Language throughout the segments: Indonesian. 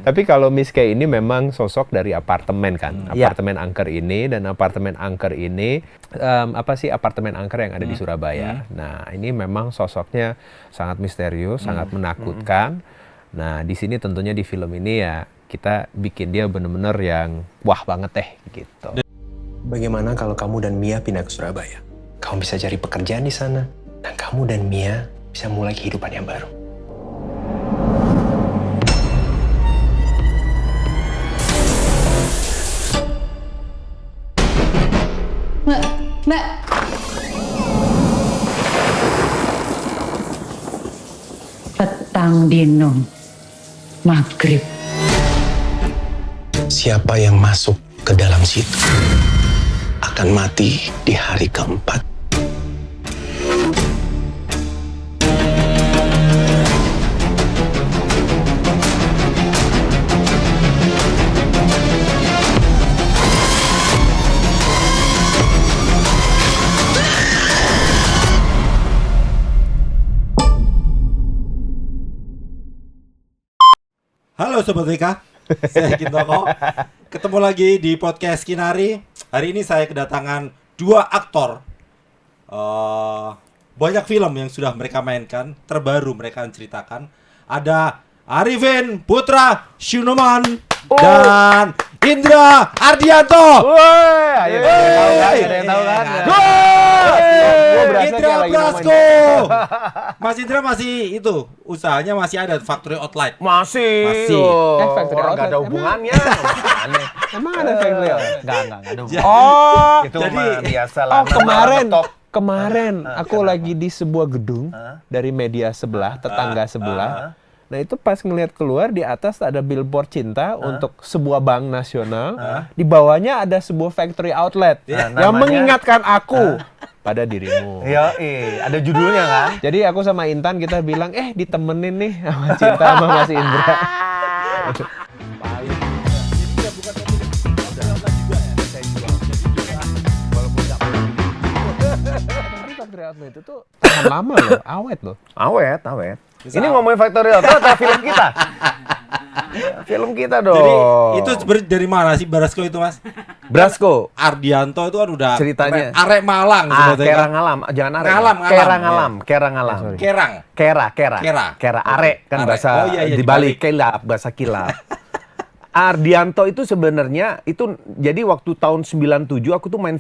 Tapi kalau Miss K ini memang sosok dari apartemen kan, Iya. apartemen angker ini, dan apartemen angker ini apartemen angker yang ada di Surabaya. Nah, ini memang sosoknya sangat misterius, sangat menakutkan. Nah, di sini tentunya di film ini ya kita bikin dia bener-bener yang wah banget deh gitu. Bagaimana kalau kamu dan Mia pindah ke Surabaya? Kamu bisa cari pekerjaan di sana, dan kamu dan Mia bisa mulai kehidupan yang baru. Mbak. Petang dino, maghrib. Siapa yang masuk ke dalam situ akan mati di hari keempat. Halo Sobat WK, saya Kintoko. Ketemu lagi di podcast Kinari. Hari ini saya kedatangan dua aktor. Banyak film yang sudah mereka mainkan, terbaru mereka ceritakan. Ada Arifin Putra Syunoman dan Indra Ardianto. Ada yang tahu kan? Indra Brasko. Mas Indra masih itu, usahanya masih ada Factory Outlet. Masih. Factory Orang nggak ada Outlet. hubungannya. Emang ada Factory Outlet? Enggak ada hubungan. Oh, Itu jadi- mah biasa lah. kemarin aku lagi di sebuah gedung dari media sebelah, tetangga sebelah. Nah itu pas ngelihat keluar di atas ada billboard cinta untuk sebuah bank nasional. Di bawahnya ada sebuah factory outlet yang namanya- mengingatkan aku pada dirimu. Iya, ada judulnya kan? Jadi aku sama Intan kita bilang, ditemenin nih sama Cinta sama Mas Indra. Tapi factory outlet itu tuh tahan lama loh, awet loh. Awet. Ini ngomongin Factory Outlet atau film kita? Film kita dong. Jadi itu dari mana sih Brasko itu, Mas? Brasko. Ardianto itu kan udah Ceritanya. arek Malang sebetulnya. Kerangalam, jangan arek. Ngalam, Kerangalam. Kerang. Kera, arek kan Arek. bahasa Oh, iya, dibalik kilap, bahasa kilap. Ardianto itu sebenarnya itu jadi waktu tahun 97 aku tuh main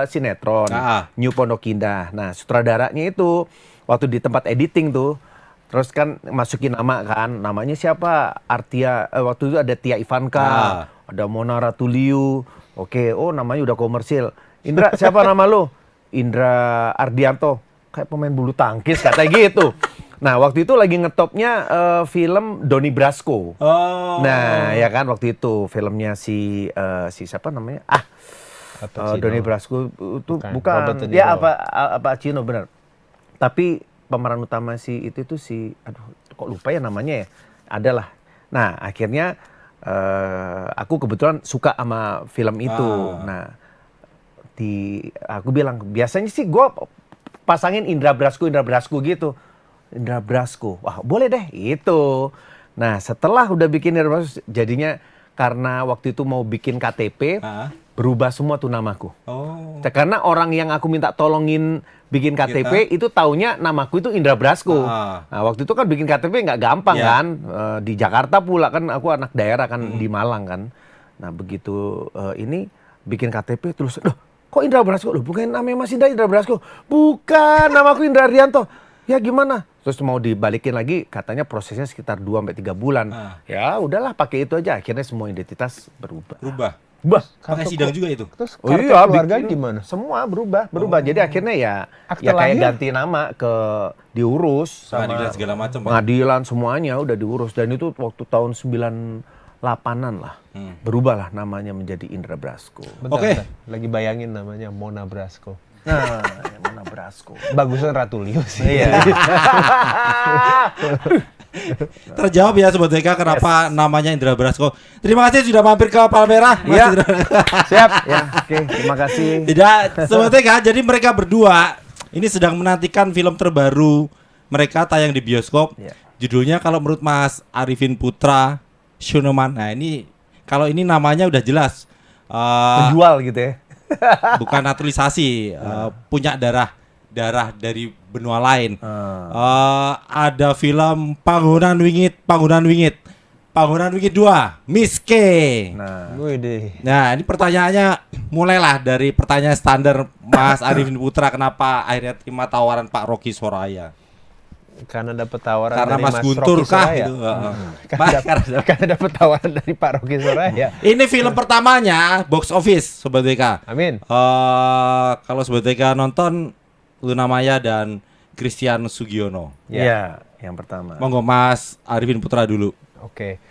sinetron New Pondok Indah. Nah, sutradaranya itu waktu di tempat editing tuh terus kan masukin nama kan, namanya siapa? Artia, waktu itu ada Tia Ivanka, ada Mona Ratuliu. Oke, namanya udah komersil. Indra, siapa nama lo? Indra Ardianto. Kayak pemain bulu tangkis katanya gitu. Nah, waktu itu lagi ngetopnya film Donnie Brasco. Oh. Nah, ya kan waktu itu filmnya si siapa namanya? Donnie Brasco itu bukan. Robert De Dia Niro. apa Cino benar. Tapi pemeran utama si kok lupa ya namanya ya. Adalah. Nah, akhirnya aku kebetulan suka sama film itu. Nah, aku bilang biasanya sih gue pasangin Indra Brasko gitu. Indra Brasko. Wah, boleh deh itu. Nah, setelah udah bikin Indra Brasko jadinya karena waktu itu mau bikin KTP, berubah semua tuh namaku. Oh. Karena orang yang aku minta tolongin bikin KTP itu taunya namaku itu Indra Brasko. Nah, waktu itu kan bikin KTP nggak gampang kan. Di Jakarta pula kan aku anak daerah kan di Malang kan. Nah, begitu ini bikin KTP terus, kok Indra Brasko? Loh, bukan namanya Mas Indra Brasko. Bukan, namaku Indra Ardianto. Ya gimana? Terus mau dibalikin lagi, katanya prosesnya sekitar 2-3 bulan. Ya udahlah pakai itu aja. Akhirnya semua identitas berubah. Pakai sidang juga itu. Terus kartu keluarga gimana? Semua berubah. Jadi akhirnya ya Akte kayak lahir? ganti nama ke diurus sama Pengadilan segala macam. pengadilan semuanya udah diurus, dan itu waktu tahun 98-an lah. Berubah lah namanya menjadi Indra Brasko. Oke. Lagi bayangin namanya Mona Brasko. Nah, Mona Brasko. Bagusan Ratuliu sih. Iya. Terjawab ya Sobat WK kenapa namanya Indra Brasko. Terima kasih sudah mampir ke Palmerah, Mas Iya. Indra. Siap. Ya, oke, terima kasih. Tidak, Sobat WK, jadi mereka berdua ini sedang menantikan film terbaru mereka tayang di bioskop. Iya. Judulnya kalau menurut Mas Arifin Putra Shunoman. Nah ini kalau ini namanya udah jelas Penjual gitu ya. bukan naturalisasi, punya darah dari benua lain. Ada film Panggonan Wingit 2, Miss K. Nah, ini pertanyaannya mulailah dari pertanyaan standar Mas Arifin Putra, kenapa akhirnya terima tawaran Pak Rocky Soraya? Karena dapat tawaran Karena dari Mas Guntur Rocky kah Soraya. gitu? Karena dapat tawaran dari Pak Rocky Soraya. Ini film pertamanya box office Sobat WK. Amin. Kalau Sobat WK nonton Luna Maya dan Christian Sugiono. Iya, yang pertama. Monggo Mas Arifin Putra dulu. Oke.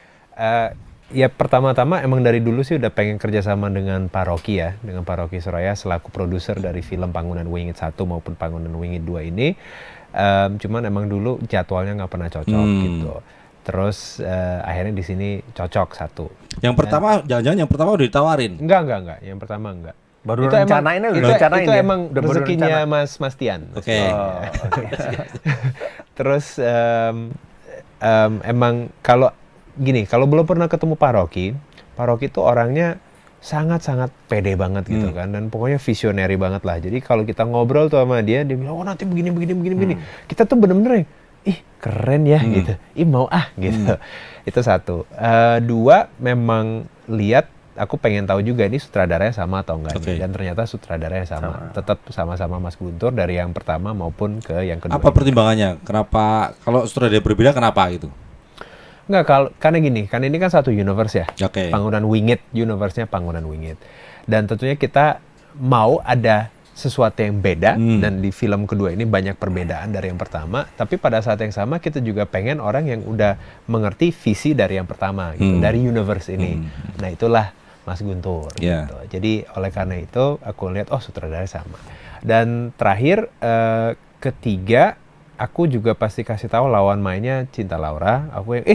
Ya pertama-tama emang dari dulu sih udah pengen kerjasama dengan Pak Rocky ya, dengan Pak Rocky Soraya selaku produser dari film Panggonan Wingit 1 maupun Panggonan Wingit 2 ini. Cuman emang dulu jadwalnya nggak pernah cocok gitu. Terus akhirnya di sini cocok satu. Yang pertama, jangan-jangan yang pertama udah ditawarin. Enggak. Yang pertama enggak. Baru itu rencanain emang, udah rencanain itu ya? emang Udah baru rezekinya rencana. Mas Tian. Oke. Terus emang kalau gini, kalau belum pernah ketemu Pak Rocky tuh orangnya sangat-sangat pede banget gitu kan, dan pokoknya visionary banget lah. Jadi kalau kita ngobrol tuh sama dia bilang, oh nanti begini. Kita tuh bener-bener, ih keren ya gitu, ih mau gitu. Itu satu. Dua, memang lihat, aku pengen tahu juga ini sutradaranya sama atau enggak. Oke. Dan ternyata sutradaranya sama. Tetap sama-sama Mas Guntur dari yang pertama maupun ke yang kedua. Apa pertimbangannya? Kenapa kalau sutradara berbeda kenapa gitu? Enggak, karena gini, kan ini kan satu universe ya. Oke. Panggonan Wingit, universe-nya Panggonan Wingit. Dan tentunya kita mau ada sesuatu yang beda, dan di film kedua ini banyak perbedaan dari yang pertama, tapi pada saat yang sama kita juga pengen orang yang udah mengerti visi dari yang pertama gitu, dari universe ini. Nah itulah Mas Guntur Yeah. gitu. Jadi oleh karena itu aku lihat, oh sutradara sama. Dan terakhir, ketiga, aku juga pasti kasih tahu lawan mainnya Cinta Laura. Aku yang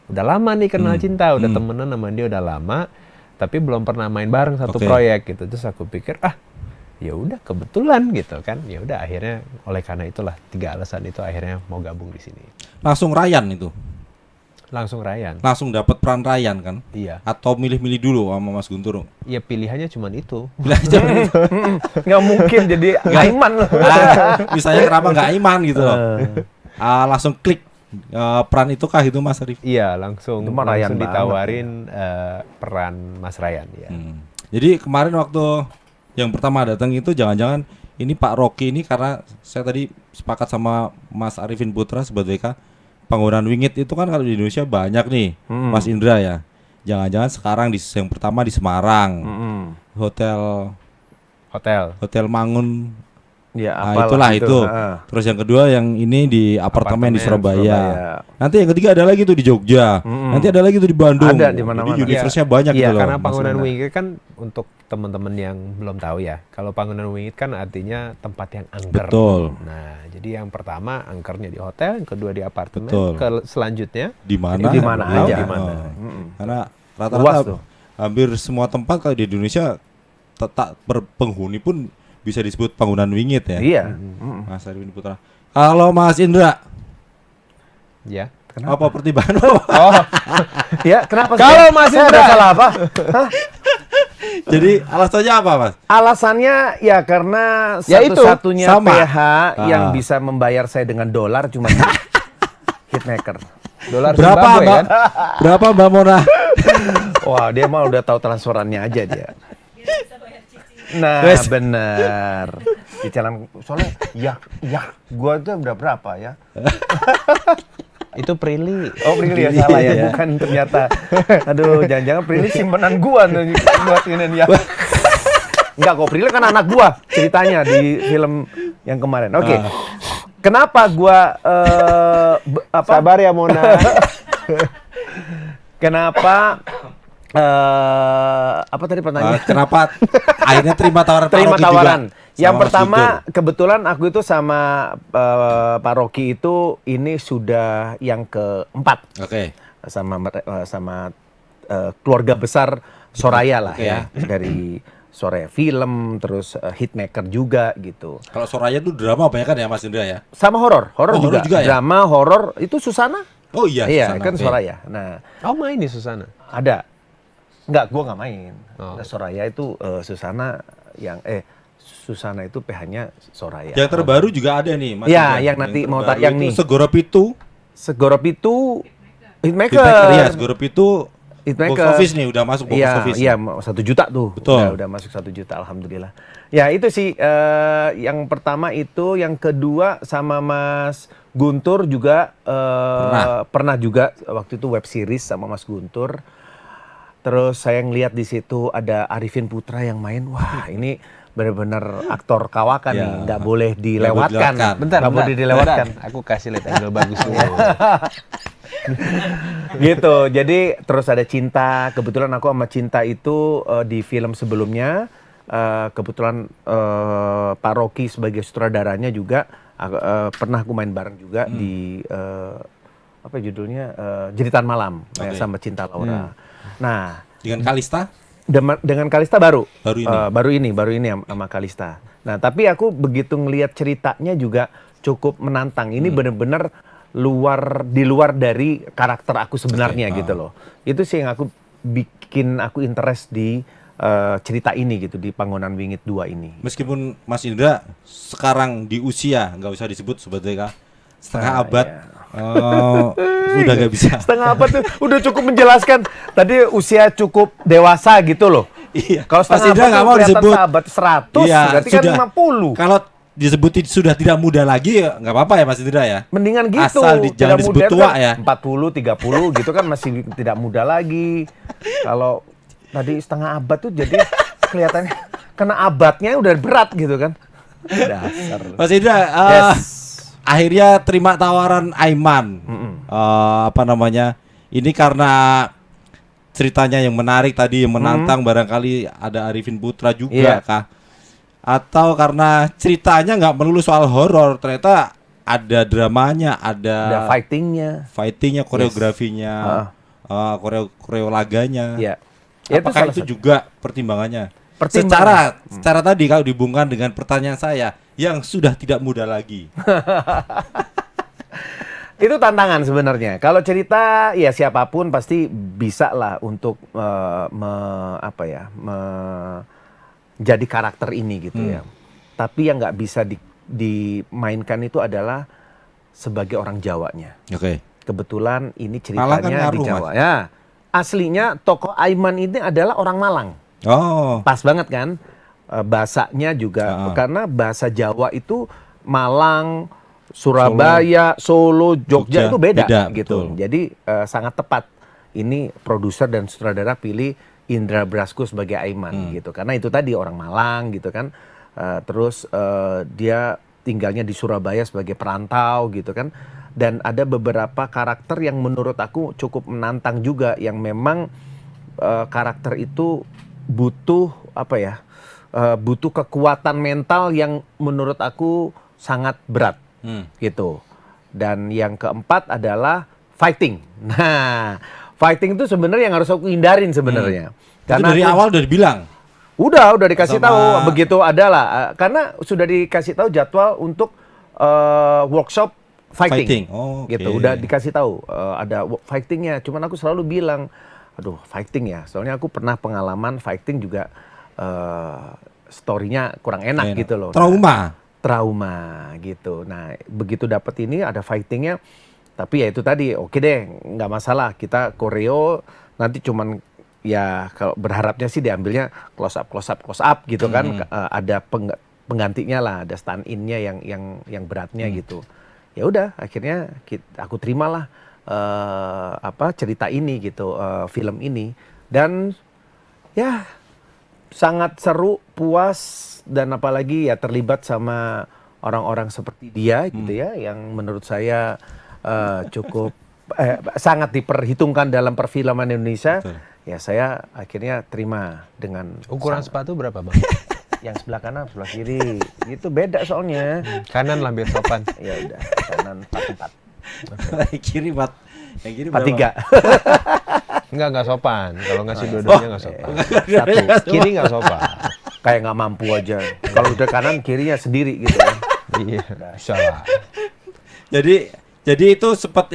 udah lama nih kenal Cinta, udah temenan sama dia udah lama, tapi belum pernah main bareng satu Oke. proyek gitu. Terus aku pikir ya udah kebetulan gitu kan. Ya udah akhirnya oleh karena itulah 3 alasan itu akhirnya mau gabung di sini. Langsung Ryan itu. Langsung Ryan. Langsung dapat peran Ryan kan? Iya. Atau milih-milih dulu sama Mas Guntur? Ya pilihannya cuma itu. Nggak mungkin jadi Aiman loh. Misalnya kenapa nggak Iman gitu loh. Langsung klik peran itu kah itu Mas Arif? Iya, langsung Itu mah Ryan banget. ditawarin peran Mas Ryan ya. Jadi kemarin waktu yang pertama datang itu jangan-jangan ini Pak Rocky ini, karena saya tadi sepakat sama Mas Arifin Putra sebagai WK, Panggonan Wingit itu kan kalau di Indonesia banyak nih, Mas Indra ya. Jangan-jangan sekarang yang pertama di Semarang, Hotel Mangun. Ya, Nah, itulah itu. Terus yang kedua yang ini di apartemen di Surabaya. Nanti yang ketiga ada lagi tuh di Jogja. Nanti ada lagi tuh di Bandung. Ada di mana-mana. Jadi universe-nya banyak Iya, gitu loh. karena Mas Panggonan Indra. Wingit kan untuk teman-teman yang belum tahu ya. Kalau Panggonan Wingit kan artinya tempat yang angker. Betul. Nah, jadi yang pertama angkernya di hotel, yang kedua di apartemen, Betul. selanjutnya Di mana? Di mana Tahu? aja. Di mana. Karena rata-rata Luas tuh. hampir semua tempat kalau di Indonesia tak penghuni pun bisa disebut Panggonan Wingit ya. Iya. Mas Arifin Putra. Kalau Mas Indra, ya. apa pertimbangan? Ya, kenapa Kalau saya- masih saya ada berat. salah apa? Jadi alasannya apa, Mas? Alasannya ya karena Ya itu, satu-satunya sama. PH yang bisa membayar saya dengan dolar cuma Hitmaker. Dolar Berapa, Zimbabwe Mbak? kan? Berapa Mbak Mona? Wah, dia mah udah tahu transferannya aja dia. Nah, Wes. bener. Cicilan soalnya gua tuh udah berapa ya? Itu Prilly. Oh, Prilly ya salah ya, bukan ternyata. Aduh, jangan-jangan Prilly simpenan gua nih buat ini ya. Enggak kok, Prilly kan anak gua ceritanya di film yang kemarin. Oke. Kenapa gua Sabar ya Mona. Kenapa apa tadi pertanyaannya? Kenapa akhirnya terima tawaran Pak Terima Rocky tawaran. juga? Yang Sama Mas pertama, Guntur? kebetulan aku itu sama Pak Rocky itu ini sudah yang keempat Oke. sama keluarga besar Soraya lah Oke. ya, dari Soraya Film, terus Hitmaker juga gitu. Kalau Soraya tuh drama banyak kan ya Mas Indra ya? Sama horor Oh, juga. horor juga ya? Drama, horor itu Susana. Oh iya, Iya, Susana, kan oke. Soraya. Nah, main di Susana. ada. Enggak, gua nggak main. Oh. Soraya itu Susana yang Susana itu PH-nya Soraya. Yang terbaru juga ada nih, Mas. Iya, Indra. yang nanti mau terbaru yang itu nih. Segoro Pitu. Segoro Pitu Hitmaker. Iya, Segoro Pitu. Hitmaker. Box office nih, udah masuk box office. Iya, 1 juta tuh. Betul. Udah masuk 1 juta, alhamdulillah. Ya itu sih yang pertama itu, yang kedua sama Mas Guntur juga pernah juga waktu itu web series sama Mas Guntur. Terus saya ngeliat di situ ada Arifin Putra yang main. Wah, ini benar-benar aktor kawakan nih, nggak boleh dilewatkan. Bentar, nggak boleh dilewatkan. Aku kasih lihat angle bagus dulu. Gitu. Jadi terus ada Cinta. Kebetulan aku sama Cinta itu di film sebelumnya kebetulan Pak Rocky sebagai sutradaranya juga pernah aku main bareng juga di apa judulnya Jeritan Malam ya, sama Cinta Laura. Nah, Dengan Kalista? dengan Kalista baru Baru ini. baru ini sama Kalista. Nah, tapi aku begitu ngelihat ceritanya juga cukup menantang. Ini benar-benar di luar dari karakter aku sebenarnya gitu loh. Itu sih yang bikin aku interest di cerita ini gitu, di Panggonan Wingit 2 ini. Meskipun Mas Indra sekarang di usia, nggak usah disebut sebagai setengah abad, udah nggak bisa. Setengah abad tuh udah cukup menjelaskan. Tadi usia cukup dewasa gitu loh. Iya. Kalau Mas setengah Indra abad nggak tuh mau kelihatan disebut. sahabat 100, Iya, berarti kan sudah. 50. Kalau disebutin sudah tidak muda lagi, ya nggak apa-apa ya Mas Indra ya. Mendingan gitu. Asal jangan Tidak disebut muda tua kan ya. 40, 30 gitu kan masih tidak muda lagi. Kalau tadi setengah abad tuh jadi kelihatannya kena abadnya udah berat gitu kan. Dasar. Mas Indra, Yes. akhirnya terima tawaran Aiman. Apa namanya? Ini karena ceritanya yang menarik tadi, yang menantang, barangkali ada Arifin Putra juga Iya. kah? Atau karena ceritanya nggak melulu soal horor, ternyata ada dramanya, Ada fightingnya, koreografinya, koreo laganya. Ya. Ya, Apakah salah itu satu. juga pertimbangannya? Pertimbangan. Secara tadi kalau dihubungkan dengan pertanyaan saya yang sudah tidak muda lagi. Itu tantangan sebenarnya. Kalau cerita ya siapapun pasti bisa lah untuk jadi karakter ini gitu ya. Tapi yang nggak bisa dimainkan itu adalah sebagai orang Jawanya. Oke. Kebetulan ini Malang kan ceritanya di ngaruh, Jawa. Mas. Ya, aslinya tokoh Aiman ini adalah orang Malang. Oh. Pas banget kan? Bahasanya juga karena bahasa Jawa itu Malang, Surabaya, Solo, Jogja itu beda gitu. Betul. Jadi sangat tepat. Ini produser dan sutradara pilih Indra Brasku sebagai Aiman gitu. Karena itu tadi orang Malang gitu kan. Terus dia tinggalnya di Surabaya sebagai perantau gitu kan. Dan ada beberapa karakter yang menurut aku cukup menantang juga, yang memang karakter itu butuh butuh kekuatan mental yang menurut aku sangat berat gitu. Dan yang keempat adalah fighting. Nah, fighting itu sebenarnya yang harus aku hindarin sebenarnya. Karena dari awal udah dibilang. Udah dikasih tahu begitu adalah karena sudah dikasih tahu jadwal untuk workshop fighting. Oh, gitu. okay. Udah dikasih tahu ada fightingnya. Cuman aku selalu bilang, aduh fighting ya. Soalnya aku pernah pengalaman fighting juga story-nya kurang enak gitu loh. Trauma gitu. Nah begitu dapet ini ada fightingnya. Tapi ya itu tadi, oke deh, nggak masalah. Kita koreo nanti cuman ya kalau berharapnya sih diambilnya close up gitu kan. Ada penggantinya lah, ada stand in-nya yang beratnya gitu. Ya udah, akhirnya aku terimalah cerita ini gitu, film ini, dan ya sangat seru, puas, dan apalagi ya terlibat sama orang-orang seperti dia gitu ya, yang menurut saya cukup sangat diperhitungkan dalam perfilman Indonesia. Betul. Ya saya akhirnya terima dengan Ukuran sepatu berapa bang? yang sebelah kanan, sebelah kiri, itu beda soalnya. Kanan lah biar sopan. Ya udah, kanan 44. Kiri 4. Yang kiri 43. Enggak sopan. Kalau ngasih dua-duanya nggak sopan. Satu. Kiri nggak sopan. Kayak nggak mampu aja. Kalau udah kanan, kirinya sendiri gitu kan. Iya, bisa lah. Jadi Jadi itu sempat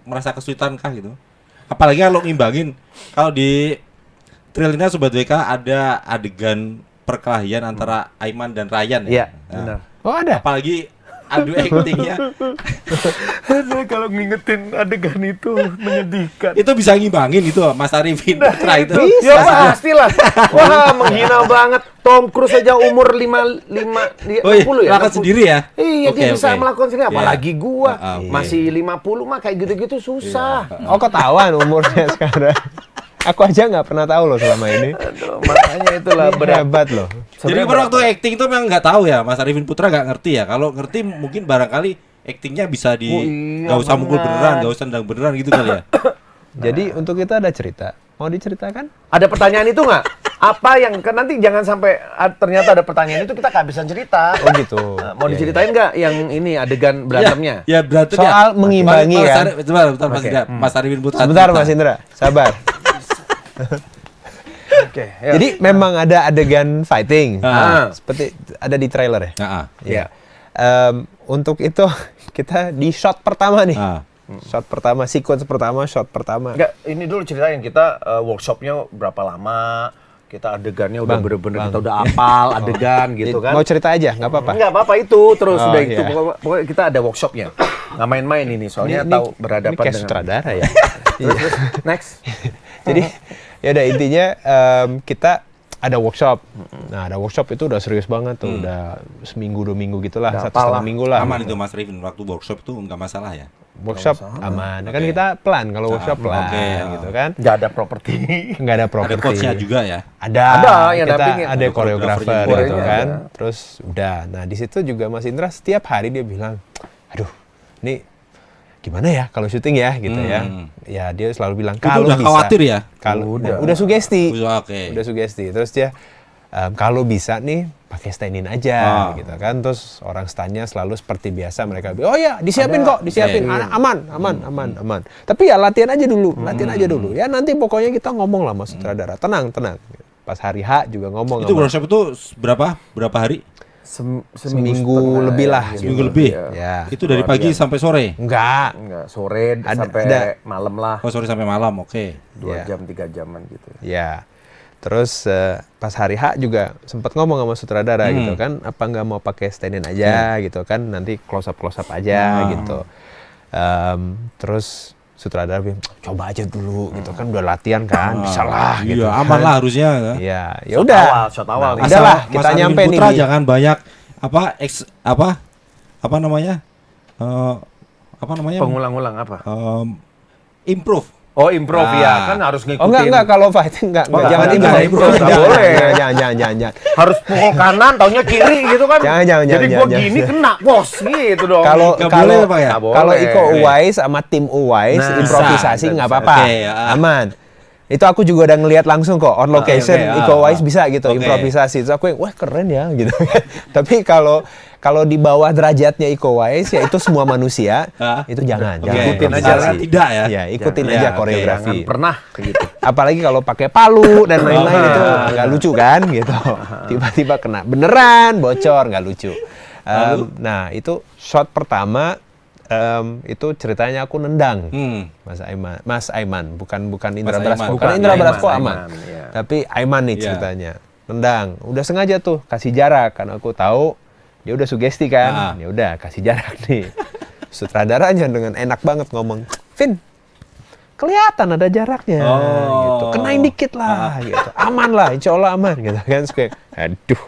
merasa kesulitan kah gitu? Apalagi kalau ngimbangin, kalau di Trilina Sobat WK ada adegan perkelahian antara Aiman dan Ryan ya. Iya, benar. Oh ada. Apalagi adu actingnya Kalau ngingetin adegan itu menyedihkan. itu bisa ngimbangin itu Mas Arifin Putra itu. Ya pastilah. Wah, menghina banget. Tom Cruise aja umur 60 ya. Melakukan sendiri ya? Iya, dia bisa Oke. melakukan sendiri. Apalagi gua Oke. masih 50 mah kayak gitu-gitu susah. Oh ketahuan umurnya sekarang. Aku aja nggak pernah tahu loh selama ini. Aduh, makanya itulah berat. Hebat loh. Jadi waktu acting itu memang nggak tahu ya, Mas Arifin Putra nggak ngerti ya. Kalau ngerti mungkin barangkali actingnya bisa nggak usah mukul beneran, nggak usah nendang beneran gitu kali ya. Jadi untuk kita ada cerita. Mau diceritakan? Ada pertanyaan itu nggak? Apa yang kan nanti jangan sampai ternyata ada pertanyaan itu kita kehabisan cerita. Oh gitu. Mau Iya, diceritain nggak yang ini adegan berantemnya? Ya berantem Soal mengimbangi kan? Bentar, Mas Oke. Indra. Mas Arifin Putra. Sebentar Mas Indra, sabar. Oke. Ya. Jadi memang ada adegan fighting. Seperti ada di trailer ya. Nah, Iya. Untuk itu kita di shot pertama nih. ah. Shot pertama, sequence pertama, shot pertama. Enggak, ini dulu ceritain kita workshopnya berapa lama, kita adegannya udah Bang, bener-bener Bang. kita udah apal adegan gitu kan. Mau cerita aja, nggak apa-apa. Enggak apa-apa itu, terus Oh, udah itu iya. pokoknya kita ada workshopnya. Nggak main-main ini soalnya Ini tahu ini berhadapan kayak dengan sutradara ya. Terus, next. Jadi ya udah intinya kita ada workshop. Nah ada workshop itu udah serius banget tuh, udah seminggu 2 minggu gitulah, Udah 1,5 apalah. minggu lah. Aman itu Mas Arifin waktu workshop tuh nggak masalah ya. Workshop aman. Kan kita pelan kalau workshop pelan oke. gitu kan. Nggak ada properti. Nggak ada Ada properti. coachnya juga ya. Ada yang kita dampingin. ada Ada koreografer koreografernya gitu juga. kan. Ada. Terus udah. Nah di situ juga Mas Indra setiap hari dia bilang, aduh, ini gimana ya kalau syuting ya gitu ya. Ya dia selalu bilang Itu kalau udah bisa. khawatir ya? Kalau udah sugesti. Oke. Udah sugesti. Terus dia kalau bisa nih pakai stand-in aja gitu kan. Terus orang stand-nya selalu seperti biasa mereka bilang, oh ya disiapin kok, disiapin. Aman. Tapi ya latihan aja dulu. Ya nanti pokoknya kita ngomong lah Mas sutradara. Tenang. Pas hari H juga ngomong Itu sama- workshop itu berapa hari? Seminggu setengah lebih ya, lah. gitu. Seminggu lebih. Iya. Ya. Itu dari pagi sampai sore. Enggak. Enggak, sore sampai ada. malam lah. Oh, sore sampai malam. Oke. 2 Iya. jam, 3 jaman gitu. Ya. Terus pas hari H juga sempat ngomong sama sutradara gitu kan, apa nggak mau pakai stand-in aja gitu kan, nanti close up aja gitu. Terus sutradara bilang coba aja dulu gitu kan, udah latihan kan, bisa lah gitu. Iya, aman lah harusnya. Iya, ya udah. Shot awal nih. Nah, udah lah, Mas kita Arifin nyampe Putra nih. jangan banyak apa namanya? Apa namanya? Pengulang-ulang apa? Improve. Oh, improv ya, kan harus ngikutin. Oh enggak kalau fighting enggak, Oh, jangan enggak, improv. improv, enggak boleh. Jangan. Harus pukul kanan, taunya kiri gitu kan. Jangan, Jadi gua jangan. gini kena, bos, gitu dong. Kalau Nggak boleh, Pak, ya? Nggak boleh. Kalau Iko Uwais sama tim Uwais Nah, improvisasi bisa, nggak bisa. apa-apa, Oke, ya. aman. Itu aku juga udah ngelihat langsung kok on location oke, Iko Uwais bisa gitu Oke. improvisasi. Terus aku yang wah keren ya gitu. Tapi kalau di bawah derajatnya Iko Uwais ya itu semua manusia itu jangan Oke, ikutin aja improvisasi. lah. Tidak ya. Ya ikutin Jangan. aja Ya, oke. koreografi. Jangan pernah gitu. Apalagi kalau pakai palu dan lain-lain itu nggak lucu kan gitu. Tiba-tiba kena beneran bocor nggak lucu. Nah itu shot pertama itu ceritanya aku nendang Mas Aiman bukan Indra Mas Aiman. Brasko Bukan, karena Indra Aiman, Brasko aman Aiman, iya. tapi Aiman nih Iya. ceritanya nendang udah sengaja tuh kasih jarak karena aku tahu dia udah sugesti kan ya udah kasih jarak nih sutradaranya dengan enak banget ngomong Vin kelihatan ada jaraknya gitu kenain dikit lah gitu aman lah insya Allah aman gitu kan terus kayak aduh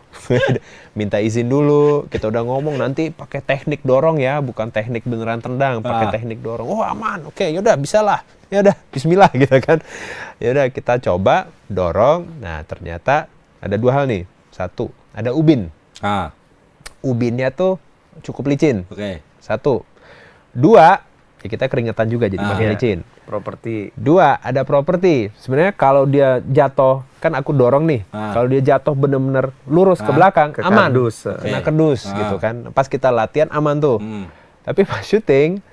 minta izin dulu kita udah ngomong nanti pakai teknik dorong ya bukan teknik beneran tendang pakai teknik dorong oh aman oke yaudah bisa lah yaudah Bismillah gitu kan yaudah kita coba dorong nah ternyata ada 2 hal nih satu ada ubin ubinnya tuh cukup licin Oke. 1 2 ya kita keringetan juga jadi makin licin Properti. 2 ada properti sebenarnya kalau dia jatuh kan aku dorong nih kalau dia jatuh bener-bener lurus ke belakang Ke aman kardus. kena kardus gitu kan pas kita latihan aman tuh tapi pas syuting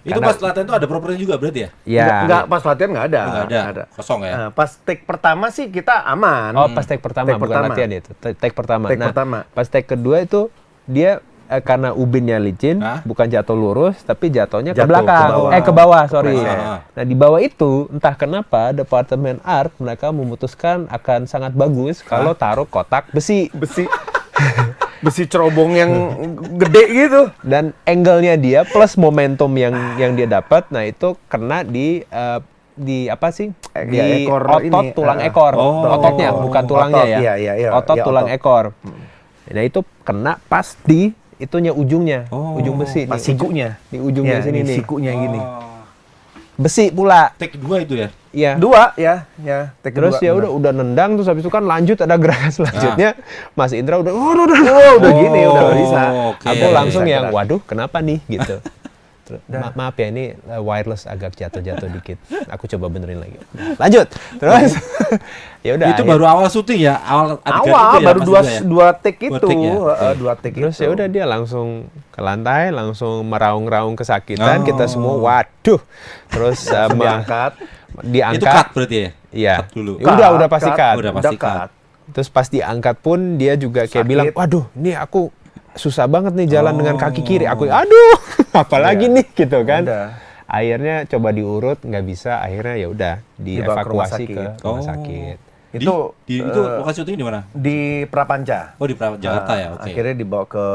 Itu pas latihan itu ada propernya juga berarti ya? ya Enggak, pas latihan enggak ada. Nggak ada. Kosong ya? Nah, pas take pertama sih kita aman. oh pas take pertama Take bukan pertama. latihan itu take pertama Take nah pertama. pas take kedua itu dia karena ubinnya licin, bukan jatuh lurus, tapi jatuhnya ke Jatuh belakang, ke bawah. sorry. Kepleset. Nah di bawah itu, entah kenapa Departemen Art mereka memutuskan akan sangat bagus kalau taruh kotak besi. Besi cerobong yang gede gitu. Dan angle-nya dia plus momentum yang dia dapat, nah itu kena di apa sih? Di ekor otot ini, tulang ekor. Ototnya, bukan tulangnya otot, ya. iya, Otot iya, tulang otot. ekor. Nah itu kena pas di itunya ujungnya, ujung besi. Pas sikunya. Di ujungnya Ya, sini ini nih. sikunya gini. Besi pula. Take 2 itu ya. Iya. 2 ya. Take Terus kedua, ya benar. udah nendang, terus habis itu kan lanjut ada gerakan selanjutnya. Mas Indra udah udah gini, udah nggak bisa. Oke. Aku langsung Bisa yang gerak. waduh kenapa nih gitu. Maaf ya ini wireless agak jatuh-jatuh dikit. Aku coba benerin lagi. Lanjut. Terus ya udah. Itu baru awal syuting ya, awal adegan itu Awal ya, baru Mas dua Indra ya? dua take itu. take ya? Oke. Dua take Terus itu. ya udah dia langsung ke lantai, langsung meraung-raung kesakitan. Oh. Kita semua waduh. Terus diangkat. diangkat. Itu cut berarti ya? Iya. Cut dulu. Ya udah pasti cut. Udah pasti cut. Terus pas diangkat pun dia juga kayak Sakit. bilang, waduh, ini aku susah banget nih jalan dengan kaki kiri. Aku, aduh, apalagi nih gitu kan. Udah. Akhirnya coba diurut, nggak bisa. Akhirnya ya udah Dibawa ke rumah dievakuasi ke sakit. rumah sakit. Itu itu lokasi syuting di mana? di Prapanca. Oh di Jakarta ya, oke. Akhirnya dibawa ke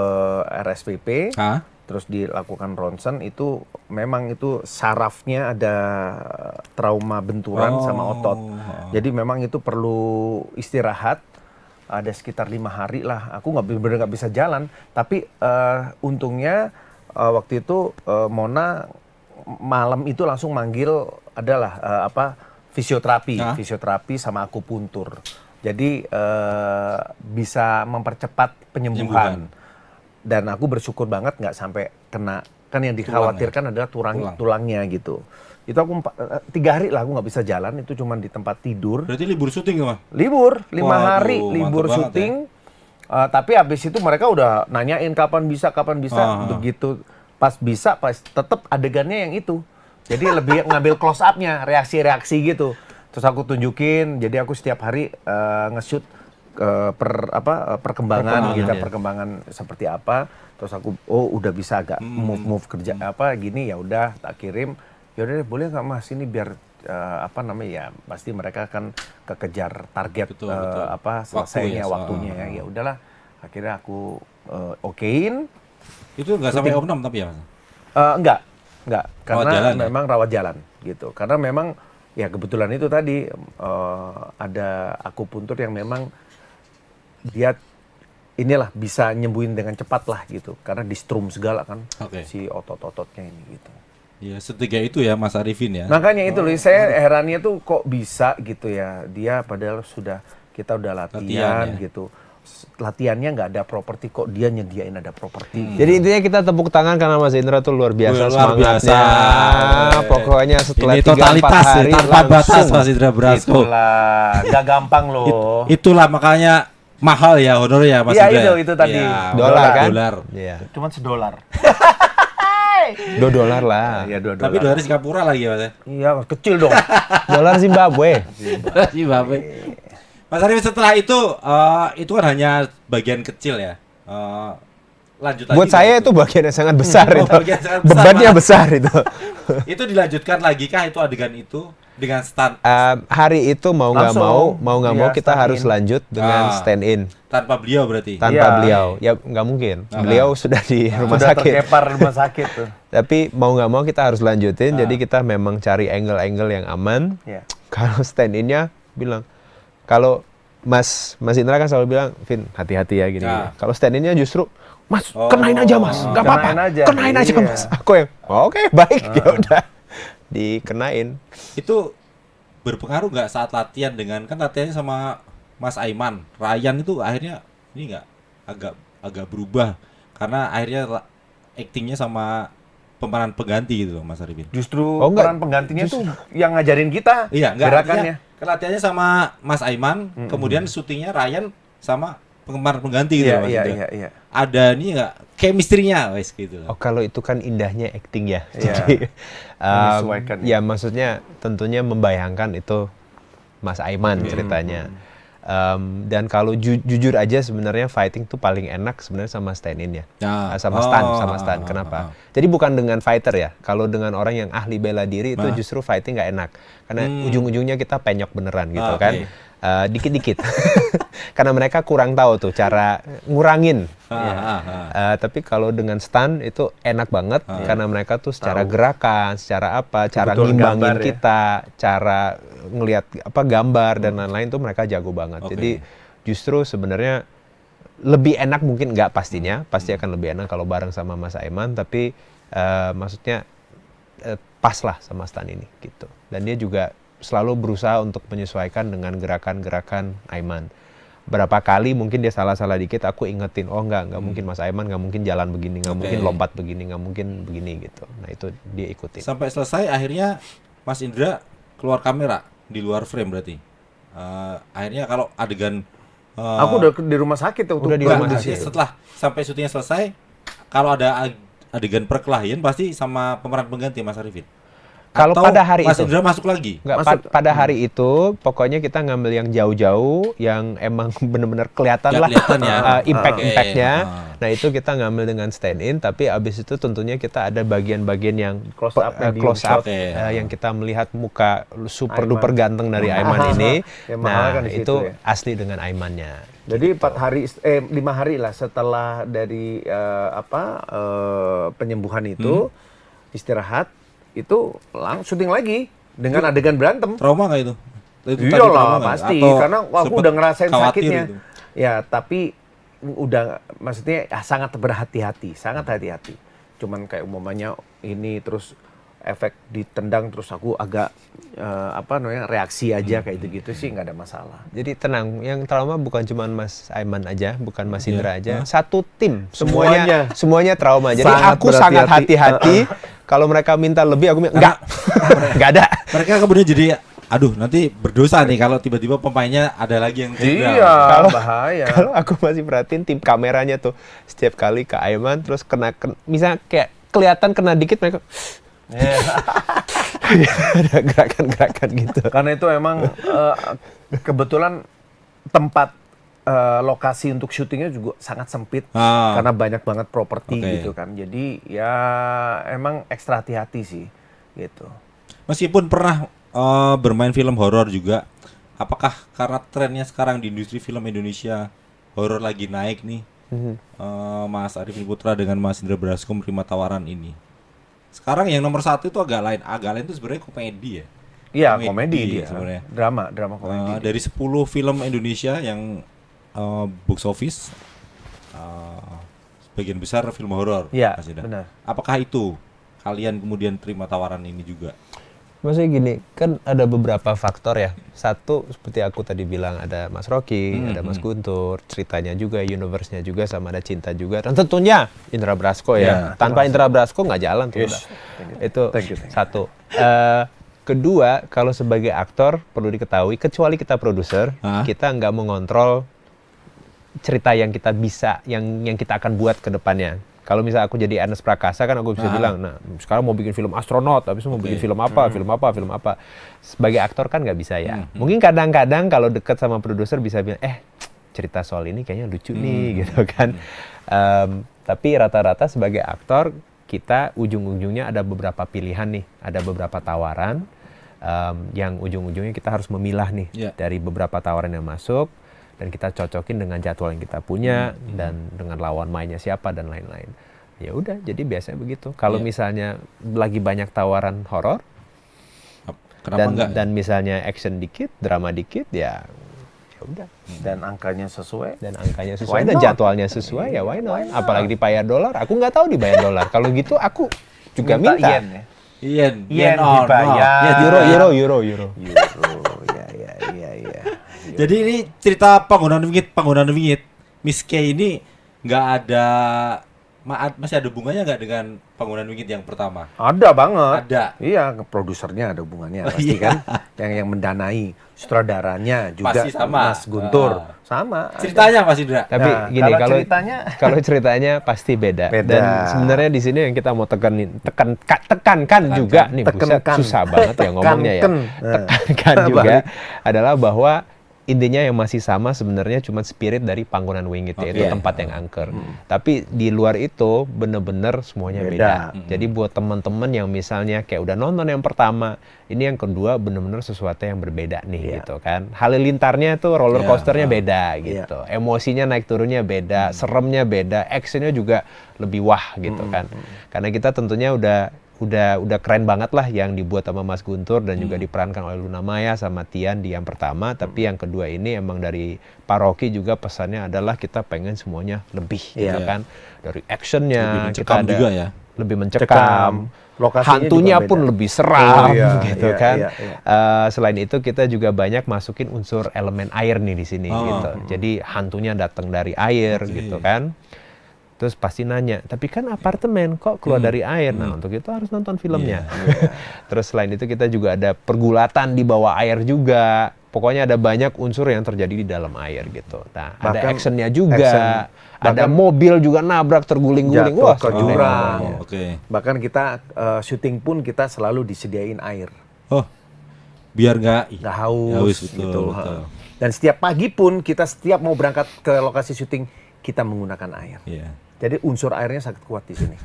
RSPP. Hah? Terus dilakukan ronsen, itu memang itu sarafnya ada trauma benturan sama otot. Jadi memang itu perlu istirahat. Ada sekitar 5 hari lah. Aku bener-bener nggak bisa jalan. Tapi untungnya waktu itu Mona malam itu langsung manggil adalah fisioterapi sama akupuntur. Jadi bisa mempercepat penyembuhan. Dan aku bersyukur banget nggak sampai kena, kan yang dikhawatirkan adalah tulangnya gitu. Itu aku 3 hari lah aku nggak bisa jalan, itu cuma di tempat tidur. Berarti libur syuting tuh, Mas? Libur 5 hari Waduh, libur mantep banget syuting. Tapi habis itu mereka udah nanyain kapan bisa. Begitu pas bisa, pas tetap adegannya yang itu. Jadi lebih ngambil close up-nya, reaksi-reaksi gitu. Terus aku tunjukin, jadi aku setiap hari nge-shoot perkembangan gitu, perkembangan seperti apa. Terus aku udah bisa agak move kerja gini, ya udah tak kirim. Ya udah boleh nggak Mas, ini biar ya pasti mereka akan kekejar target Betul. selesainya waktunya ya. Ya udahlah, akhirnya aku okein. Itu nggak sampai opnam tapi ya, Mas? Enggak, karena Rawat jalan, memang rawat jalan gitu. Karena memang ya kebetulan itu tadi ada akupuntur yang memang dia inilah bisa nyembuhin dengan cepat lah gitu. Karena di strum segala kan si otot-ototnya ini gitu. Ya setiga itu ya Mas Arifin ya. Makanya itu loh, saya herannya tuh kok bisa gitu ya. Dia padahal kita udah latihan ya. gitu. Latihannya nggak ada properti, kok dia nyediain ada properti. Jadi intinya kita tepuk tangan karena Mas Indra tuh luar biasa Luar semangatnya. biasa. Pokoknya setelah Ini 3-4 totalitas hari tanpa batas langsung. Mas Indra Brasko. Itulah, nggak gampang loh. Itulah makanya mahal ya honor ya Mas Iya, Indra. itu tadi. Ya, Dolar kan? Dolar. Iya. Cuman $1. $2 lah. Iya, $2. Tapi dolar Singapura lagi ya Mas. Iya, kecil dong. Dolar Zimbabwe. Zimbabwe. Mas Arifin setelah itu kan hanya bagian kecil ya. Lanjut lagi. Buat saya itu bagian yang sangat besar itu. bagian sangat besar, Bebannya Mas. besar itu. Itu dilanjutkan lagi kah itu adegan itu dengan stand Hari itu mau nggak Langsung. mau nggak Iya, mau kita stand harus in. lanjut dengan stand in tanpa beliau berarti. tanpa Iya. beliau. Ya nggak mungkin. Beliau sudah di rumah Sudah sakit. terkepar rumah sakit tuh. Tapi mau nggak mau kita harus lanjutin. Jadi kita memang cari angle-angle yang aman. Iya. Kalau stand in-nya bilang, kalau Mas Indra kan selalu bilang, Vin hati-hati ya gini. Nah. Kalau stand in-nya justru, Mas kenain aja Mas, nggak apa-apa. Kenain aja iya. Mas. Aku yang, oke, baik, ya udah dikenain. Itu berpengaruh nggak saat latihan dengan kan latihannya sama Mas Aiman, Ryan itu akhirnya ini nggak agak berubah karena akhirnya actingnya sama pemeran pengganti gitu loh Mas Arifin. Justru enggak. peran penggantinya tuh yang ngajarin kita Iya, nggak gerakannya. artinya, kan latihannya sama Mas Aiman, kemudian syutingnya Ryan sama pemeran pengganti gitu Iya, loh, Mas Indra. iya. Ada ini nggak chemistry-nya wes gitu loh. Oh kalau itu kan indahnya acting ya. Iya. Jadi Menyesuaikan ya maksudnya tentunya membayangkan itu Mas Aiman ceritanya. Dan kalau jujur aja sebenarnya fighting tuh paling enak sebenarnya sama stand-in ya. Sama stand. Kenapa? Jadi bukan dengan fighter ya. Kalau dengan orang yang ahli bela diri itu justru fighting nggak enak. Karena ujung-ujungnya kita penyok beneran gitu kan. Dikit-dikit. Karena mereka kurang tahu tuh cara ngurangin. Tapi kalau dengan stand itu enak banget karena mereka tuh secara gerakan, secara apa, cara ngimbangin kita, cara ngelihat apa gambar dan lain-lain tuh mereka jago banget. Jadi justru sebenarnya lebih enak mungkin nggak pastinya, pasti akan lebih enak kalau bareng sama Mas Aiman, tapi maksudnya pas lah sama stand ini gitu. Dan dia juga selalu berusaha untuk menyesuaikan dengan gerakan-gerakan Aiman. Berapa kali mungkin dia salah-salah dikit, aku ingetin, oh nggak mungkin Mas Aiman, nggak mungkin jalan begini, nggak mungkin lompat begini, nggak mungkin begini gitu. Nah itu dia ikutin. Sampai selesai akhirnya Mas Indra keluar kamera di luar frame berarti. Akhirnya kalau adegan aku udah di rumah sakit tuh. Udah di rumah sakit. Setelah sampai syutingnya selesai, kalau ada adegan perkelahian pasti sama pemeran pengganti Mas Arifin. Kalau pada hari Mas itu Indra masuk lagi? Pada hari itu pokoknya kita ngambil yang jauh-jauh yang emang benar-benar kelihatan lah impact-impactnya. Nah itu kita ngambil dengan stand-in, tapi abis itu tentunya kita ada bagian-bagian yang close up yang kita melihat muka super duper ganteng dari Aiman ini. Nah itu asli dengan Aimannya. Jadi 5 hari lah setelah dari penyembuhan itu istirahat, itu langsung syuting lagi dengan adegan berantem. Trauma nggak itu? Iyalah pasti, karena aku udah ngerasain sakitnya. Gitu. Ya tapi udah maksudnya sangat berhati-hati, sangat hati-hati. Cuman kayak umumnya ini terus efek ditendang terus aku agak reaksi aja kayak gitu sih nggak ada masalah. Jadi tenang, yang trauma bukan cuma Mas Aiman aja, bukan Mas Indra aja, satu tim semuanya trauma. Jadi aku sangat hati-hati. Kalau mereka minta lebih, aku enggak ada. Mereka kemudian jadi, aduh nanti berdosa nih kalau tiba-tiba pemainnya ada lagi yang cedera. Iya, bahaya. Kalau aku masih perhatiin tim kameranya tuh, setiap kali ke Aiman, terus misalnya kayak kelihatan kena dikit mereka. Ada gerakan-gerakan gitu. Karena itu emang kebetulan tempat lokasi untuk syutingnya juga sangat sempit karena banyak banget properti gitu kan. Jadi ya emang ekstra hati-hati sih gitu. Meskipun pernah bermain film horor juga, apakah karena trennya sekarang di industri film Indonesia horor lagi naik nih, Mas Arifin Putra dengan Mas Indra Brasko menerima tawaran ini? Sekarang yang nomor 1 itu agak lain itu sebenarnya komedi ya. Iya komedi dia sebenarnya. Drama komedi. Dari 10 film Indonesia yang box office sebagian besar film horor. Iya benar. Apakah itu kalian kemudian terima tawaran ini juga? Maksudnya gini, kan ada beberapa faktor ya. Satu seperti aku tadi bilang, ada Mas Rocky, ada Mas Guntur, ceritanya juga, universe-nya juga, sama ada Cinta juga, dan tentunya Indra Brasko ya. Tanpa Indra Brasko nggak jalan tuh. Itu satu. Kedua, kalau sebagai aktor perlu diketahui, kecuali kita produser, kita nggak mengontrol cerita yang kita bisa, yang kita akan buat ke depannya. Kalau misalnya aku jadi Ernest Prakasa kan aku bisa bilang, nah sekarang mau bikin film astronot, habis itu mau bikin film apa. Sebagai aktor kan nggak bisa ya. Mungkin kadang-kadang kalau deket sama produser bisa bilang, cerita soal ini kayaknya lucu nih gitu kan. Tapi rata-rata sebagai aktor kita ujung-ujungnya ada beberapa pilihan nih, ada beberapa tawaran yang ujung-ujungnya kita harus memilah nih dari beberapa tawaran yang masuk. Dan kita cocokin dengan jadwal yang kita punya dan dengan lawan mainnya siapa dan lain-lain. Ya udah, jadi biasanya begitu. Kalau misalnya lagi banyak tawaran horor dan misalnya action dikit, drama dikit, ya udah. Dan angkanya sesuai dan jadwalnya sesuai, ya why not? Apalagi dibayar dolar, aku nggak tahu dibayar dolar. Kalau gitu aku juga minta. Yen dibayar. Euro. Jadi ini cerita panggonan wingit Miss K ini nggak ada masih ada hubungannya nggak dengan panggonan wingit yang pertama? Ada banget. Ada. Iya, produsernya ada hubungannya pasti kan. Yang mendanai, sutradaranya juga pasti sama. Mas Guntur. Sama. Ceritanya Mas Indra. Tapi gini, kalau ceritanya pasti beda. Dan sebenarnya di sini yang kita mau tekankan juga nih, susah banget ya ngomongnya ya. Tekankan juga adalah bahwa intinya yang masih sama sebenarnya cuma spirit dari panggonan wingit, yaitu tempat yang angker. Tapi di luar itu bener-bener semuanya beda. Jadi buat teman-teman yang misalnya kayak udah nonton yang pertama, ini yang kedua bener-bener sesuatu yang berbeda nih gitu kan. Halilintarnya tuh roller coasternya beda gitu. Emosinya naik turunnya beda, seremnya beda, actionnya juga lebih wah gitu kan. Karena kita tentunya udah keren banget lah yang dibuat sama Mas Guntur dan juga diperankan oleh Luna Maya sama Tian di yang pertama, tapi yang kedua ini emang dari Pak Rocky juga pesannya adalah kita pengen semuanya lebih gitu kan. Dari actionnya kita ada juga ya. lebih mencekam, lokasinya hantunya juga pun beda. lebih seram gitu iya, kan. iya, iya. Selain itu kita juga banyak masukin unsur elemen air nih di sini gitu. Jadi hantunya datang dari air gitu kan. Terus pasti nanya, tapi kan apartemen kok keluar dari air? Nah, untuk itu harus nonton filmnya. Terus selain itu kita juga ada pergulatan di bawah air juga. Pokoknya ada banyak unsur yang terjadi di dalam air gitu. Nah, ada actionnya juga. Ada mobil juga nabrak, terguling-guling. Wah, ke jurang. Bahkan kita syuting pun kita selalu disediain air. Oh, biar nggak haus betul. Dan setiap pagi pun kita setiap mau berangkat ke lokasi syuting kita menggunakan air. Jadi unsur airnya sangat kuat di sini.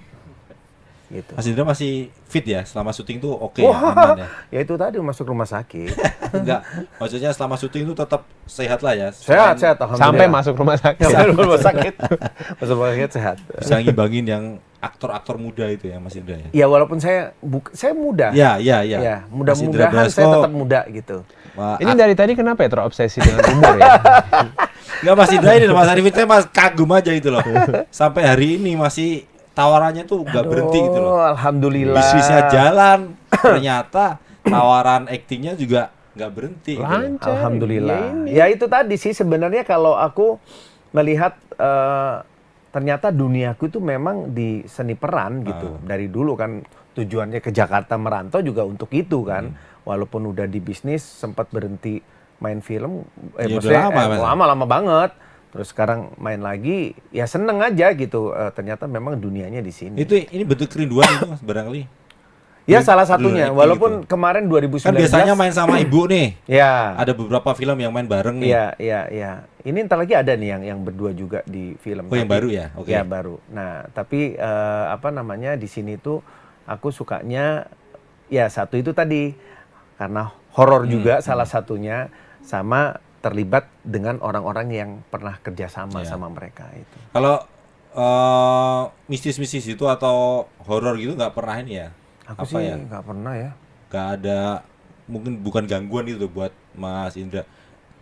Gitu. Mas Indra masih fit ya selama syuting tuh ya, aman ya? Ya itu tadi masuk rumah sakit. Enggak, maksudnya selama syuting itu tetap sehat lah ya. Sehat, alhamdulillah. Sampai masuk rumah sakit. Sampai rumah sakit. Masuk rumah sakit sehat. Bisa ngimbangin yang aktor-aktor muda itu ya Mas Indra ya. Ya walaupun saya muda. Ya. Mudah-mudahan saya tetap muda gitu. Ini dari tadi kenapa ya terobsesi dengan umur ya? Enggak, Mas Indra ini Mas Arifin saya kagum aja itu loh. Sampai hari ini masih tawarannya tuh nggak berhenti gitu loh. Alhamdulillah. Bisnisnya jalan, ternyata tawaran aktingnya juga nggak berhenti. Lancar. Gitu. Alhamdulillah. Ya itu tadi sih sebenarnya kalau aku melihat ternyata duniaku itu memang di seni peran gitu. Dari dulu kan tujuannya ke Jakarta merantau juga untuk itu kan. Walaupun udah di bisnis sempat berhenti main film, maksudnya lama banget. Terus sekarang main lagi, ya seneng aja gitu. Ternyata memang dunianya di sini. Ini bentuk kerinduan itu Mas barangkali. Ya salah satunya. Walaupun gitu. Kemarin 2019 kan biasanya main sama ibu nih. Ya. Ada beberapa film yang main bareng nih. Iya. Ini ntar lagi ada nih yang berdua juga di film. Oh, yang baru ya? Oke. Ya baru. Nah, tapi di sini tuh aku sukanya ya satu itu tadi karena horor juga salah satunya, sama terlibat dengan orang-orang yang pernah kerjasama sama mereka itu. Kalau mistis-mistis itu atau horor gitu nggak pernah ini ya? Aku sih nggak pernah ya. Nggak ada, mungkin bukan gangguan itu buat Mas Indra.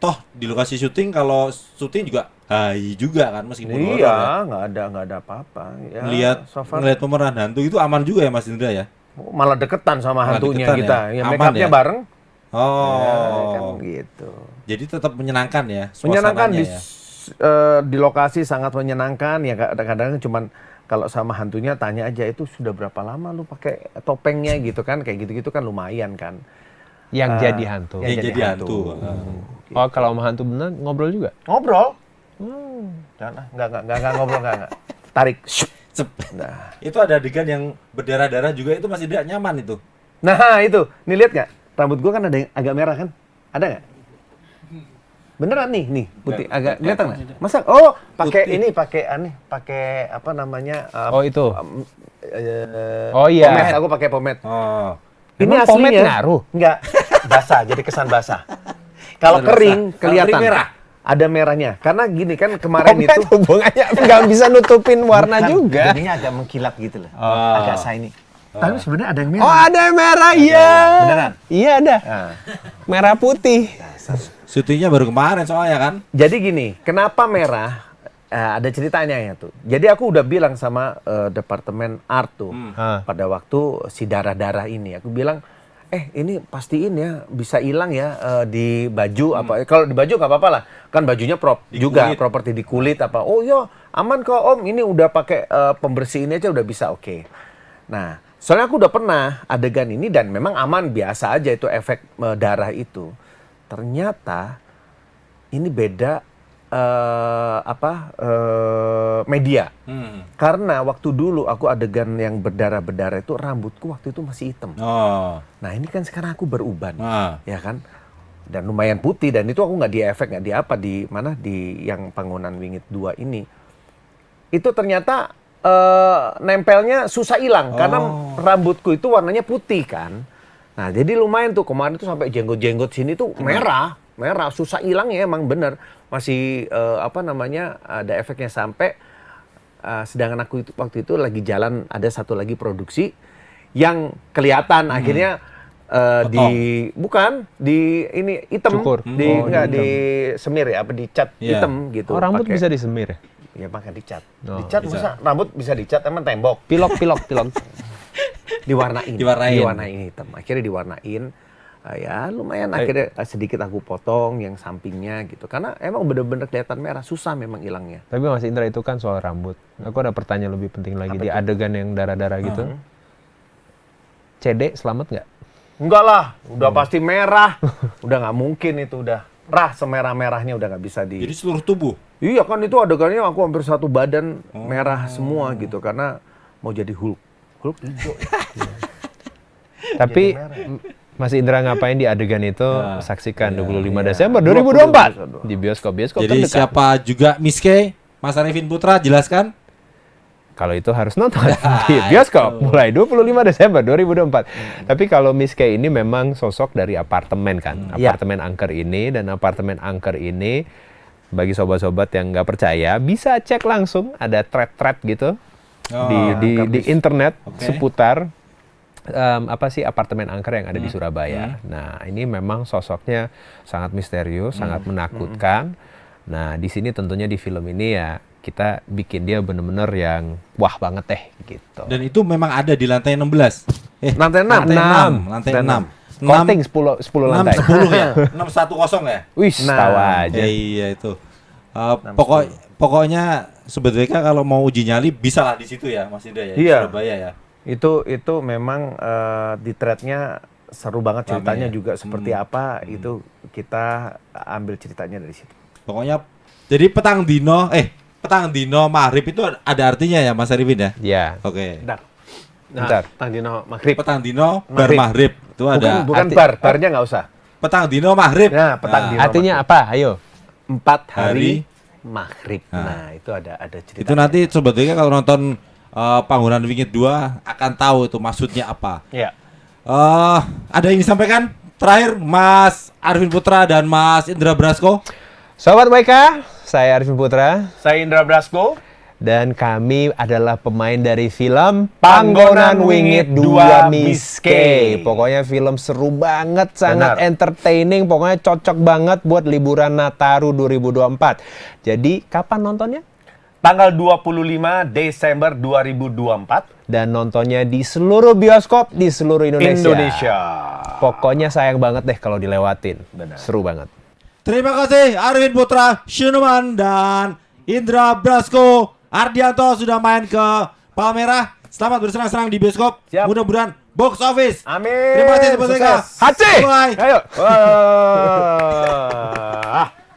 Toh di lokasi syuting kalau syuting juga hai juga kan meskipun horor ya. Nggak ada apa-apa. Ya, ngelihat pemeran hantu itu aman juga ya Mas Indra ya? Malah deketan sama hantunya kita. Ya, make upnya bareng. Kan gitu. Jadi tetap menyenangkan ya suasananya. Menyenangkan di lokasi sangat menyenangkan ya. Kadang-kadang cuman kalau sama hantunya tanya aja itu sudah berapa lama lu pakai topengnya gitu kan, kayak gitu-gitu kan lumayan kan. Yang jadi hantu. Yang jadi hantu. Gitu. Oh kalau sama hantu bener ngobrol juga? Ngobrol. Jangan enggak ngobrol enggak. Tarik. Nah. Itu ada adegan yang berdarah-darah juga itu masih tidak nyaman itu. Nah itu, nih lihat nggak? Rambut gua kan ada yang agak merah kan? Ada nggak? Beneran nih putih agak kelihatan nggak? Masa? Oh pakai apa namanya? Itu. Oh iya. Pomade, aku pakai pomade. Oh. Ini aslinya pomade ngaruh? Enggak, basah jadi kesan basah. Kalau kering kelihatan. Merah. Ada merahnya. Karena gini kan kemarin pomade itu hubungannya nggak bisa nutupin warna juga. Jadinya agak mengkilap gitu loh. Agak shiny. Tapi sebenarnya ada yang merah. Oh ada yang merah, iya. Beneran? Iya ada. Merah putih. Syutingnya baru kemarin soalnya kan. Jadi gini, kenapa merah? Ada ceritanya ya tuh. Jadi aku udah bilang sama departemen art tuh pada waktu si darah-darah ini. Aku bilang, ini pastiin ya bisa hilang ya di baju apa. Kalau di baju nggak apa-apa lah. Kan bajunya Di juga kulit. properti di kulit apa. Oh iya aman kok om. Ini udah pakai pembersih ini aja udah bisa oke. Nah soalnya aku udah pernah adegan ini dan memang aman biasa aja itu efek darah itu. Ternyata ini beda media. Karena waktu dulu aku adegan yang berdarah-berdarah itu rambutku waktu itu masih hitam. Oh. Nah ini kan sekarang aku beruban, ya kan. dan lumayan putih, dan itu aku nggak di efek, nggak di apa, di mana, di yang Panggonan Wingit 2 ini itu ternyata nempelnya susah hilang karena rambutku itu warnanya putih kan. Nah jadi lumayan tuh kemarin tuh sampai jenggot-jenggot sini tuh merah susah hilang ya, emang bener masih ada efeknya sampai sedangkan aku itu waktu itu lagi jalan, ada satu lagi produksi yang kelihatan akhirnya bukan di ini hitam, Cukur. di semir ya, apa dicat hitam gitu. Rambut bisa disemir ya? Ya maka dicat. Dicat bisa. Rambut bisa dicat, emang tembok. Pilok. Diwarnain hitam. Akhirnya diwarnain. Ya lumayan akhirnya sedikit aku potong yang sampingnya gitu. Karena emang bener-bener kelihatan merah, susah memang hilangnya. Tapi Mas Indra itu kan soal rambut. Aku ada pertanyaan lebih penting lagi. Di adegan yang darah-darah gitu. CD selamat nggak? Enggak lah, udah pasti merah. Udah nggak mungkin itu, udah semerah-merahnya udah nggak bisa Jadi seluruh tubuh? Iya kan, itu adegannya aku hampir satu badan merah semua gitu. Karena mau jadi Hulk hijau. Tapi Mas Indra ngapain di adegan itu? Saksikan 25 Desember 2024 di bioskop-bioskop Jadi terdekat. siapa juga Miss K, Mas Arifin Putra, jelaskan. Kalau itu harus nonton di bioskop mulai 25 Desember 2024. Tapi kalau Miss K ini memang sosok dari apartemen kan. Apartemen angker ini, dan apartemen angker ini bagi sobat-sobat yang nggak percaya bisa cek langsung, ada thread-thread gitu di internet seputar apartemen angker yang ada di Surabaya. Nah, ini memang sosoknya sangat misterius, sangat menakutkan. Nah, di sini tentunya di film ini ya kita bikin dia bener-bener yang wah banget deh gitu. Dan itu memang ada di lantai 16. Lantai 6. Lantai 6. Counting 10 lantai. 10 ya? 610 ya? Wih, tahu aja. Iya itu. Pokoknya sebetulnya kalau mau uji nyali bisa lah di situ ya, Mas Indra ya, di Surabaya ya. Itu memang di threadnya seru banget, ceritanya juga seperti apa itu kita ambil ceritanya dari situ. Pokoknya jadi petang dino maghrib itu ada artinya ya Mas Arifin ya? Iya. Oke. Bentar. Petang dino maghrib. Petang dino bar maghrib itu ada. Bukan barnya nggak usah. Petang dino maghrib. Nah, petang dino. Artinya apa? Ayo. 4 hari maghrib. Nah, itu ada cerita. Itu nanti sebetulnya kalau nonton Panggonan Wingit 2 akan tahu itu maksudnya apa. Iya. Ada yang disampaikan terakhir Mas Arifin Putra dan Mas Indra Brasko? Sobat WK, saya Arifin Putra. Saya Indra Brasko. Dan kami adalah pemain dari film Panggonan Wingit 2 Miss K. Pokoknya film seru banget, sangat entertaining. Pokoknya cocok banget buat liburan Nataru 2024. Jadi kapan nontonnya? Tanggal 25 Desember 2024. Dan nontonnya di seluruh bioskop di seluruh Indonesia. Pokoknya sayang banget deh kalau dilewatin. Seru banget. Terima kasih Arifin Putra, Syunuman, dan Indra Brasko. Ardianto sudah main ke Palmerah. Selamat bersenang-senang di bioskop. Mudah-mudahan box office. Amin. Terima kasih. Haci. Bye. Ayo.